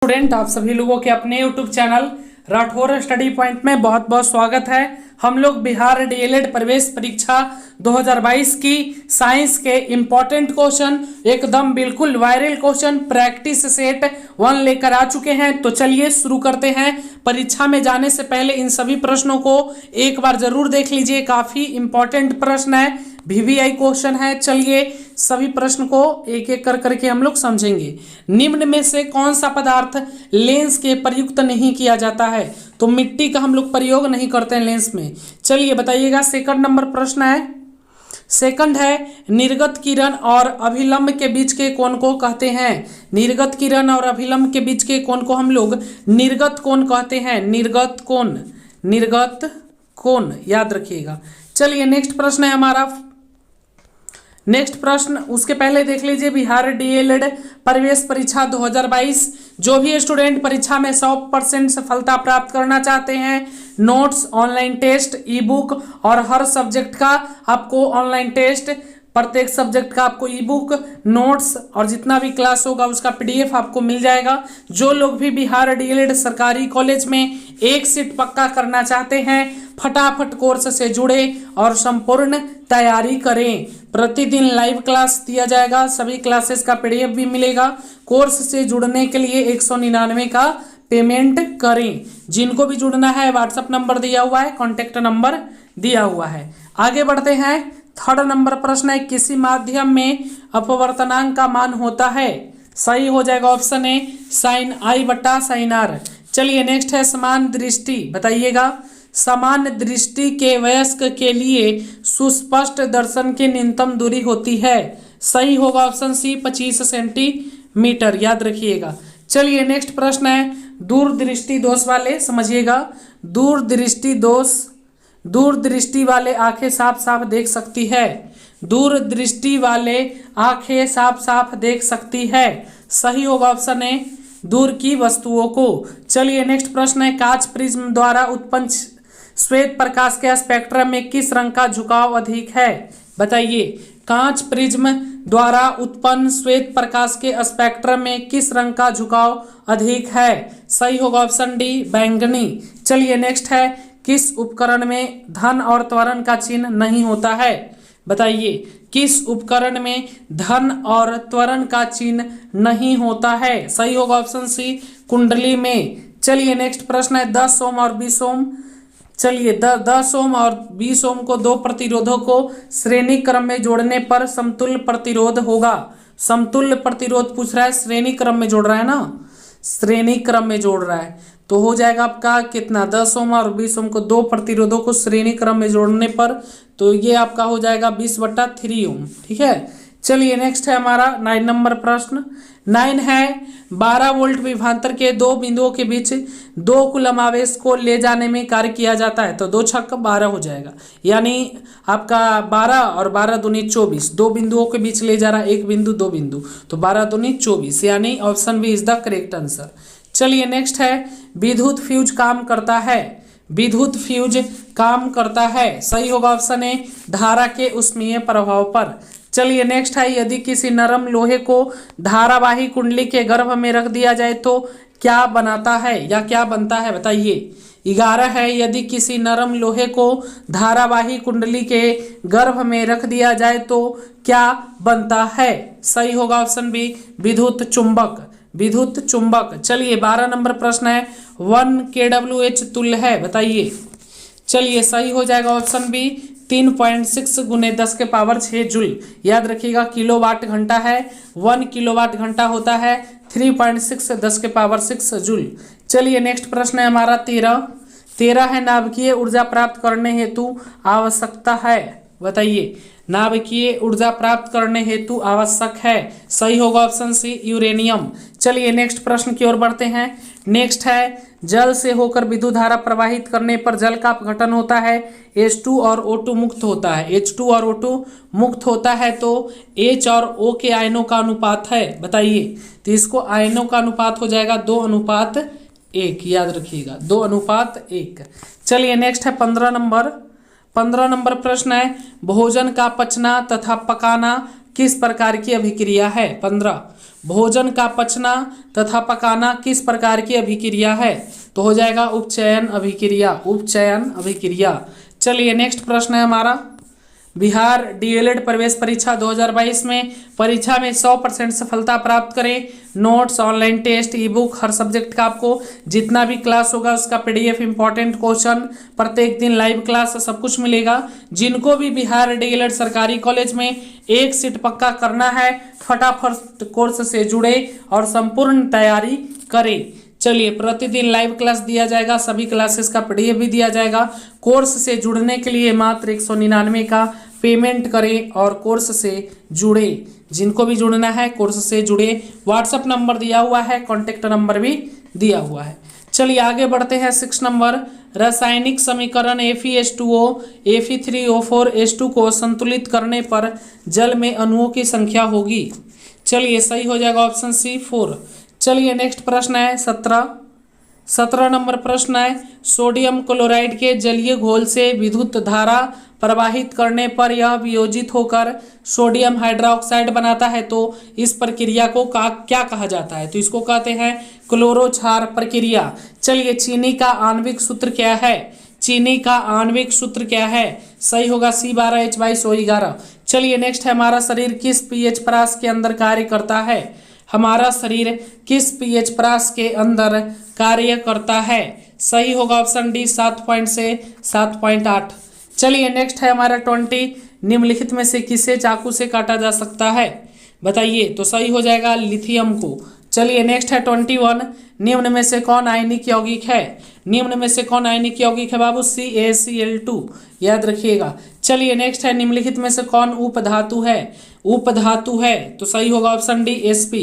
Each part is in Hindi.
स्टूडेंट, आप सभी लोगों के अपने YouTube channel Rathore study point में बहुत बहुत स्वागत है। हम लोग बिहार डीएलएड प्रवेश परीक्षा 2022 की साइंस के इम्पोर्टेंट क्वेश्चन, एकदम बिल्कुल वायरल क्वेश्चन प्रैक्टिस सेट 1 लेकर आ चुके हैं। तो चलिए शुरू करते हैं। परीक्षा में जाने से पहले इन सभी प्रश्नों को एक बार जरूर देख लीजिए, काफी इंपॉर्टेंट प्रश्न है, वीवीआई क्वेश्चन है। चलिए सभी प्रश्न को एक एक कर करके हम लोग समझेंगे। निम्न में से कौन सा पदार्थ लेंस के प्रयुक्त नहीं किया जाता है? तो मिट्टी का हम लोग प्रयोग नहीं करते हैं लेंस में। चलिए बताइएगा। सेकंड नंबर प्रश्न है, सेकंड है, निर्गत किरण और अभिलंब के बीच के कोण को कहते हैं? निर्गत किरण और अभिलंब के बीच के कोण को हम लोग निर्गत कोण कहते हैं। निर्गत कोण, निर्गत कोण याद रखिएगा। चलिए नेक्स्ट प्रश्न है हमारा। नेक्स्ट प्रश्न, उसके पहले देख लीजिए बिहार डीएलएड प्रवेश परीक्षा 2022। जो भी स्टूडेंट परीक्षा में 100% सफलता प्राप्त करना चाहते हैं, नोट्स, ऑनलाइन टेस्ट, ई बुक और हर सब्जेक्ट का आपको ऑनलाइन टेस्ट, प्रत्येक सब्जेक्ट का आपको ई बुक, नोट्स और जितना भी क्लास होगा उसका पीडीएफ आपको मिल जाएगा। जो लोग भी बिहार डीएलएड सरकारी कॉलेज में एक सीट पक्का करना चाहते हैं, फटाफट कोर्स से जुड़े और संपूर्ण तैयारी करें। प्रतिदिन लाइव क्लास दिया जाएगा, सभी क्लासेस का पीडीएफ भी मिलेगा। कोर्स से जुड़ने के लिए 199 का पेमेंट करें। जिनको भी जुड़ना है व्हाट्सएप नंबर दिया हुआ है, कॉन्टेक्ट नंबर दिया हुआ है। आगे बढ़ते हैं। थर्ड नंबर प्रश्न है, किसी माध्यम में अपवर्तनांक का मान होता है? सही हो जाएगा ऑप्शन ए, साइन आई बटा साइन आर। चलिए नेक्स्ट है, समान दृष्टि बताइएगा। समान दृष्टि के वयस्क के लिए सुस्पष्ट दर्शन की न्यूनतम दूरी होती है? सही होगा ऑप्शन सी, 25 सेंटीमीटर याद रखिएगा। चलिए नेक्स्ट प्रश्न है, दूरदृष्टि दोष वाले समझिएगा। दूरदृष्टि दोष, दूरदृष्टि वाले आंखें साफ साफ देख सकती है। दूरदृष्टि वाले आंखें साफ साफ देख सकती है। सही होगा ऑप्शन ए, दूर की वस्तुओं को। चलिए नेक्स्ट प्रश्न है, कांच प्रिज्म द्वारा उत्पन्न श्वेत प्रकाश के स्पेक्ट्रम में किस रंग का झुकाव अधिक है? बताइए। कांच प्रिज्म द्वारा उत्पन्न श्वेत प्रकाश के स्पेक्ट्रम में किस रंग का झुकाव अधिक है? सही होगा ऑप्शन डी, बैंगनी। चलिए नेक्स्ट है, किस उपकरण में धन और त्वरण का चिन्ह नहीं होता है? बताइए। किस उपकरण में धन और त्वरण का चिन्ह नहीं होता है? सही होगा ऑप्शन सी, कुंडली में। चलिए नेक्स्ट प्रश्न है, 10 ओम और 20 ओम। चलिए 10 ओम और 20 ओम को दो प्रतिरोधों को श्रेणी क्रम में जोड़ने पर समतुल्य प्रतिरोध होगा। समतुल्य प्रतिरोध पूछ रहा है, श्रेणी क्रम में जोड़ रहा है ना, श्रेणी क्रम में जोड़ रहा है तो हो जाएगा आपका कितना, 10 ओम और 20 ओम को दो प्रतिरोधों को श्रेणी क्रम में जोड़ने पर तो ये आपका हो जाएगा 20/3 ओम। ठीक है। चलिए नेक्स्ट है हमारा 9 नंबर प्रश्न। 9 है, 12 वोल्ट विभवांतर के दो बिंदुओं के बीच 2 कूलम आवेश को ले जाने में कार्य किया जाता है। तो 2 छक्का 12 हो जाएगा, यानी आपका 12 और 12 दूनी 24, दो बिंदुओं के बीच ले जा रहा है, एक बिंदु दो बिंदु, तो 12 दूनी 24, यानी option B is the correct answer. चलिए नेक्स्ट है, विद्युत फ्यूज काम करता है? विद्युत फ्यूज काम करता है। सही होगा ऑप्शन ए, धारा के ऊष्मीय प्रभाव पर। चलिए नेक्स्ट है, यदि किसी नरम लोहे को धारावाही कुंडली के गर्भ में रख दिया जाए तो क्या बनाता है या क्या बनता है? बताइए। 11 है, यदि किसी नरम लोहे को धारावाही कुंडली के गर्भ में रख दिया जाए तो क्या बनता है? सही होगा ऑप्शन बी, विद्युत चुंबक, विद्युत चुंबक। चलिए 12 नंबर प्रश्न है, 1 kWh तुल्य है? बताइए। चलिए सही हो जाएगा ऑप्शन बी, 3.6 × 10⁶ जूल याद रखिएगा। किलोवाट घंटा है, 1 किलोवाट घंटा होता है 3.6 10⁶ जूल। चलिए नेक्स्ट प्रश्न है हमारा 13 है, नाभिकीय ऊर्जा प्राप्त करने हेतु आवश्यकता है? बताइए। नाभिकीय ऊर्जा प्राप्त करने हेतु आवश्यक है। सही होगा ऑप्शन सी, यूरेनियम। चलिए नेक्स्ट प्रश्न की ओर बढ़ते हैं। नेक्स्ट है, जल से होकर विद्युत धारा प्रवाहित करने पर जल का अपघटन होता है, H2 और O2 मुक्त होता है। H2 और O2 मुक्त होता है तो H और O के आयनों का अनुपात है? बताइए। तो इसको आयनों का अनुपात हो जाएगा 2:1 याद रखिएगा, 2:1। चलिए नेक्स्ट है 15 नंबर प्रश्न है, भोजन का पचना तथा पकाना किस प्रकार की अभिक्रिया है? 15 भोजन का पचना तथा पकाना किस प्रकार की अभिक्रिया है? तो हो जाएगा उपचयन अभिक्रिया, उपचयन अभिक्रिया। चलिए नेक्स्ट प्रश्न है हमारा, बिहार डीएलएड प्रवेश परीक्षा 2022 में परीक्षा में 100% सफलता प्राप्त करें। नोट्स, ऑनलाइन टेस्ट, ई बुक, हर सब्जेक्ट का आपको जितना भी क्लास होगा उसका पीडीएफ, इंपॉर्टेंट क्वेश्चन, प्रत्येक दिन लाइव क्लास, सब कुछ मिलेगा। जिनको भी बिहार डीएलएड सरकारी कॉलेज में एक सीट पक्का करना है, फटाफट कोर्स से जुड़े और संपूर्ण तैयारी करें। चलिए प्रतिदिन लाइव क्लास दिया जाएगा, सभी क्लासेस का पीडीएफ भी दिया जाएगा। कोर्स से जुड़ने के लिए मात्र 199 का पेमेंट करें और कोर्स से जुड़े। जिनको भी जुड़ना है कोर्स से जुड़े। व्हाट्सएप नंबर दिया हुआ है, कॉन्टेक्ट नंबर भी दिया हुआ है। चलिए आगे बढ़ते हैं। 6 नंबर, रासायनिक समीकरण Fe2O Fe3O4H2 को संतुलित करने पर जल में अणुओं की संख्या होगी। चलिए सही हो जाएगा ऑप्शन सी 4। चलिए नेक्स्ट प्रश्न है 17 नंबर प्रश्न है, सोडियम क्लोराइड के जलीय घोल से विद्युत धारा प्रवाहित करने पर यह वियोजित होकर सोडियम हाइड्रोक्साइड बनाता है, तो इस प्रक्रिया को क्या कहा जाता है? तो इसको कहते हैं क्लोरोक्षार प्रक्रिया। चलिए चीनी का आणविक सूत्र क्या है? चीनी का आणविक सूत्र क्या है? सही होगा C12H22O11। चलिए नेक्स्ट है, हमारा शरीर किस पीएच परास के अंदर कार्य करता है? हमारा शरीर किस पीएच परास के अंदर कार्य करता है? सही होगा ऑप्शन डी 7 से 7.8। चलिए नेक्स्ट है हमारा 20, निम्नलिखित में से किसे चाकू से काटा जा सकता है? बताइए। तो सही हो जाएगा लिथियम को। चलिए नेक्स्ट है 21, निम्न में से कौन आयनिक यौगिक है? निम्न में से कौन आयनिक यौगिक है बाबू? CaCl2, याद रखिएगा। चलिए नेक्स्ट है, निम्नलिखित में से कौन उपधातु है? उपधातु है, तो सही होगा ऑप्शन डी Sp।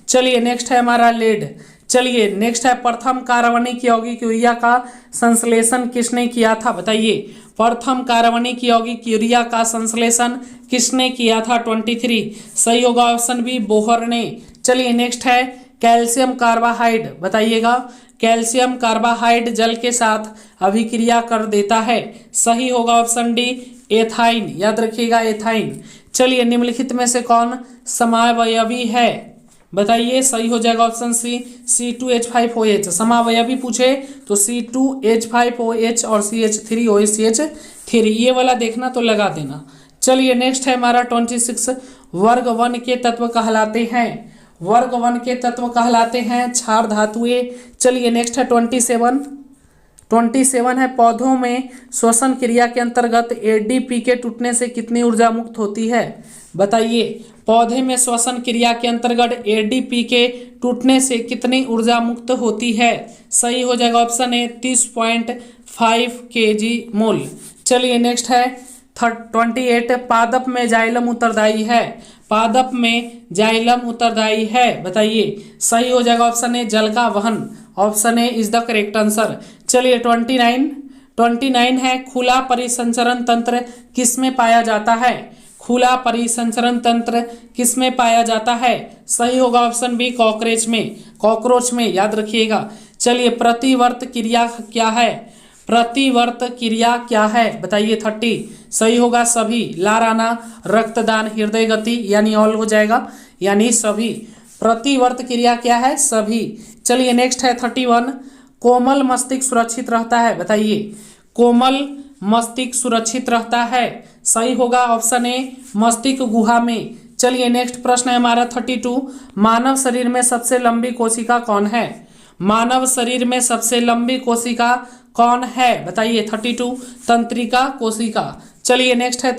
चलिए नेक्स्ट है हमारा लेड। चलिए नेक्स्ट है, प्रथम कार्बनिक यौगिक यूरिया का संश्लेषण किसने किया था? बताइए। प्रथम कार्बनिक यौगिक यूरिया का संश्लेषण किसने किया था? 23, सही होगा ऑप्शन बी बोहर ने। चलिए नेक्स्ट है, कैल्शियम कार्बाहाइड, बताइएगा। कैल्शियम कार्बाहाइड जल के साथ अभिक्रिया कर देता है, सही होगा ऑप्शन डी एथाइन, याद रखिएगा एथाइन। चलिए निम्नलिखित में से कौन समावयवी है? बताइए। सही हो जाएगा ऑप्शन सी C2H5OH। समावयवी पूछे तो C2H5OH और CH3OH3, ये वाला देखना तो लगा देना। चलिए नेक्स्ट है हमारा 26, वर्ग 1 के तत्व कहलाते हैं। वर्ग 1 के तत्व कहलाते हैं क्षार धातुएं। चलिए नेक्स्ट है 27 है, पौधों में श्वसन क्रिया के अंतर्गत ADP के टूटने से कितनी ऊर्जा मुक्त होती है? बताइए। पौधे में श्वसन क्रिया के अंतर्गत ADP के टूटने से कितनी ऊर्जा मुक्त होती है? सही हो जाएगा ऑप्शन ए 30.5 kg मोल। चलिए नेक्स्ट है 28, पादप में जाइलम उत्तरदायी है। पादप में जाइलम उत्तरदायी है, बताइए। सही हो जाएगा ऑप्शन ए जल का वहन, option A is the correct answer. चलिए 29 है, खुला परिसंचरण तंत्र किसमें पाया जाता है? खुला परिसंचरण तंत्र किसमें पाया जाता है? सही होगा ऑप्शन बी कॉकरोच में, याद रखिएगा। चलिए प्रतिवर्त क्रिया क्या है? प्रतिवर्त क्रिया क्या है? बताइए। 30, सही होगा सभी। लाराना, रक्तदान, हृदय गति, यानी ऑल हो जाएगा, यानी सभी। प्रतिवर्त क्रिया क्या है? सभी। चलिए नेक्स्ट है 31, कोमल मस्तिष्क सुरक्षित रहता है, बताइए। कोमल मस्तिष्क सुरक्षित रहता है, सही होगा ऑप्शन ए मस्तिष्क गुहा में। चलिए नेक्स्ट प्रश्न है हमारा 32, मानव शरीर में सबसे लंबी कोशिका कौन है? मानव शरीर में सबसे लंबी कोशिका कौन है? बताइए। 32 तंत्रिका कोशिका। चलिए नेक्स्ट है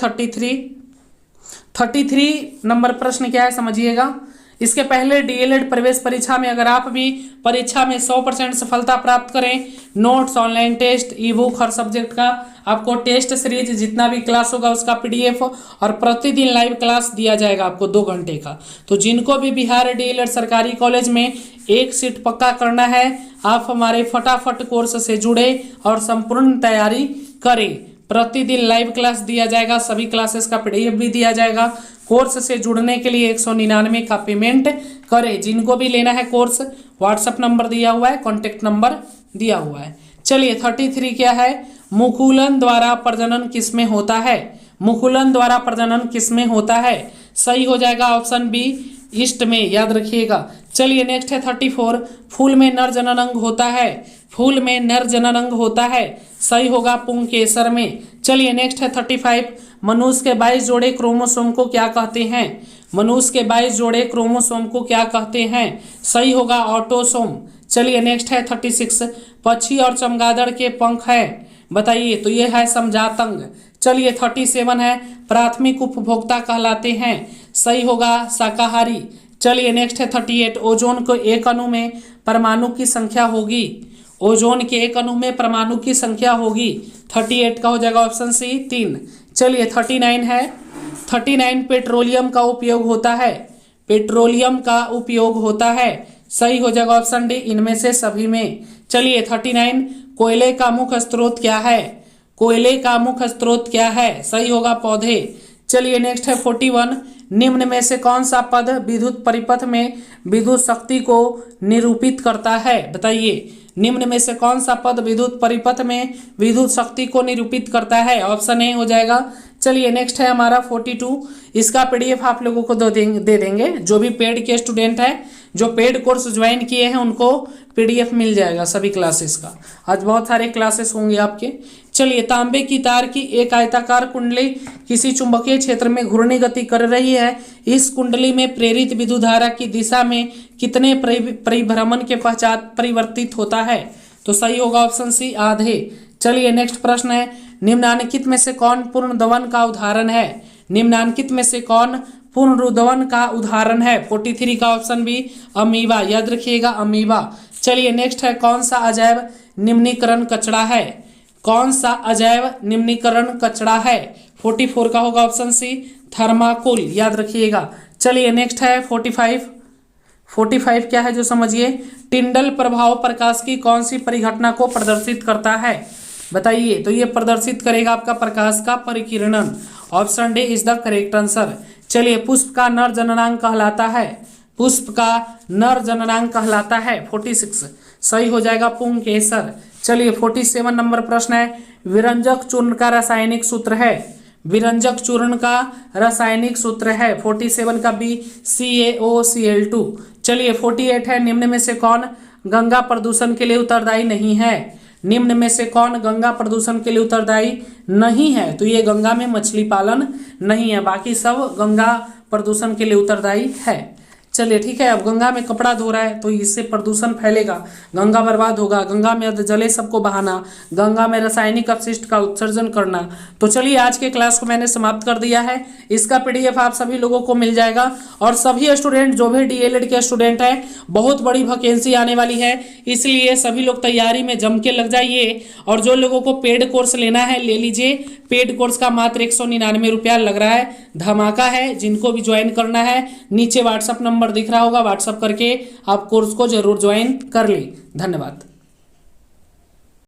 33 नंबर प्रश्न क्या है समझिएगा। इसके पहले डीएलएड प्रवेश परीक्षा में अगर आप भी परीक्षा में 100% सफलता प्राप्त करें, नोट्स, ऑनलाइन टेस्ट, ई बुक, हर सब्जेक्ट का आपको टेस्ट सीरीज जितना भी क्लास होगा उसका पीडीएफ और प्रतिदिन लाइव क्लास दिया जाएगा आपको 2 घंटे का। तो जिनको भी बिहार डीएलएड सरकारी कॉलेज में एक सीट पक्का करना है, आप हमारे फटाफट कोर्स से जुड़े और संपूर्ण तैयारी करें। प्रतिदिन लाइव क्लास दिया जाएगा, सभी क्लासेस का पीडीएफ भी दिया जाएगा। कोर्स से जुड़ने के लिए 199 का पेमेंट करें। जिनको भी लेना है कोर्स, व्हाट्सएप नंबर दिया हुआ है, कॉन्टेक्ट नंबर दिया हुआ है। चलिए 33 क्या है? मुकुलन द्वारा प्रजनन किसमें होता है? मुकुलन द्वारा प्रजनन किसमें होता है? सही हो जाएगा ऑप्शन बी ईस्ट में, याद रखिएगा। चलिए नेक्स्ट है 34, फूल में नर जननांग होता है, फूल में नर जननांग होता है, सही होगा पुंकेसर में। चलिए नेक्स्ट है 35, मनुष्य के 22 जोड़े क्रोमोसोम को क्या कहते हैं, मनुष्य के 22 जोड़े क्रोमोसोम को क्या कहते हैं, सही होगा ऑटोसोम। चलिए नेक्स्ट है 36, पक्षी और चमगादड़ के पंख है, बताइए, तो ये है समजातंग। चलिए 37 है, प्राथमिक उपभोक्ता कहलाते हैं, सही होगा शाकाहारी। चलिए नेक्स्ट है 38, ओजोन को एक अणु में परमाणु की संख्या होगी, ओजोन के एक अणु में परमाणु की संख्या होगी, 38 का हो जाएगा ऑप्शन सी 3। चलिए 39 है, 39 पेट्रोलियम का उपयोग होता है, पेट्रोलियम का उपयोग होता है, सही हो जाएगा ऑप्शन डी इनमें से सभी में। चलिए 39, कोयले का मुख्य स्रोत क्या है, कोयले का मुख्य स्रोत क्या है, सही होगा पौधे। चलिए नेक्स्ट है 41, निम्न में से कौन सा पद विद्युत परिपथ में विद्युत शक्ति को निरूपित करता है, बताइए, निम्न में से कौन सा पद विद्युत परिपथ में विद्युत शक्ति को निरूपित करता है, ऑप्शन ए हो जाएगा। चलिए नेक्स्ट है हमारा 42, इसका पीडीएफ आप लोगों को दे देंगे, जो भी पेड के स्टूडेंट हैं, जो पेड कोर्स ज्वाइन किए हैं उनको पीडीएफ मिल जाएगा सभी क्लासेस का, आज बहुत सारे क्लासेस होंगे आपके। चलिए, तांबे की तार की एक आयताकार कुंडली किसी चुंबकीय क्षेत्र में घूर्णी गति कर रही है, इस कुंडली में प्रेरित विद्युत धारा की दिशा में कितने परिभ्रमण के पश्चात परिवर्तित होता है, तो सही होगा ऑप्शन सी आधे। चलिए नेक्स्ट प्रश्न है, निम्नांकित में से कौन पुनर्दवन का उदाहरण है, निम्नांकित में से कौन पुनरुद्वन का उदाहरण है, 43 का ऑप्शन बी अमीबा, याद रखिएगा अमीबा। चलिए नेक्स्ट है, कौन सा अजैव निम्नीकरण कचरा है, कौन सा अजैव निम्नीकरण कचरा है, 44 का होगा ऑप्शन सी थर्माकोल, याद रखिएगा। चलिए नेक्स्ट है 45 क्या है जो समझिए, टिंडल प्रभाव प्रकाश की कौन सी परिघटना को प्रदर्शित करता है, बताइए, तो ये प्रदर्शित करेगा आपका प्रकाश का परिकिरणन, option D is the correct answer. चलिए, पुष्प का नर जननांग कहलाता है, पुष्प का नर जननांग कहलाता है, 46 सही हो जाएगा पुंकेसर। चलिए 47 नंबर प्रश्न है, विरंजक चूर्ण का रासायनिक सूत्र है, विरंजक चूर्ण का रासायनिक सूत्र है, 47 का बी CaOCl2। चलिए 48 है, निम्न में से कौन गंगा प्रदूषण के लिए उत्तरदायी नहीं है, निम्न में से कौन गंगा प्रदूषण के लिए उत्तरदायी नहीं है, तो ये गंगा में मछली पालन नहीं है, बाकी सब गंगा प्रदूषण के लिए उत्तरदायी है। चलिए ठीक है, अब गंगा में कपड़ा धो रहा है तो इससे प्रदूषण फैलेगा, गंगा बर्बाद होगा, गंगा में जले सबको बहाना, गंगा में रासायनिक अपशिष्ट का उत्सर्जन करना। तो चलिए आज के क्लास को मैंने समाप्त कर दिया है, इसका पीडीएफ आप सभी लोगों को मिल जाएगा। और सभी स्टूडेंट जो भी डीएलएड के स्टूडेंट हैं, बहुत बड़ी वैकेंसी आने वाली है, इसलिए सभी लोग तैयारी में जम के लग जाइए। और जो लोगों को पेड कोर्स लेना है ले लीजिए, पेड कोर्स का मात्र 199 रुपया लग रहा है, धमाका है। जिनको भी ज्वाइन करना है नीचे व्हाट्सअप नंबर दिख रहा होगा, व्हाट्सअप करके आप कोर्स को जरूर ज्वाइन कर लें। धन्यवाद।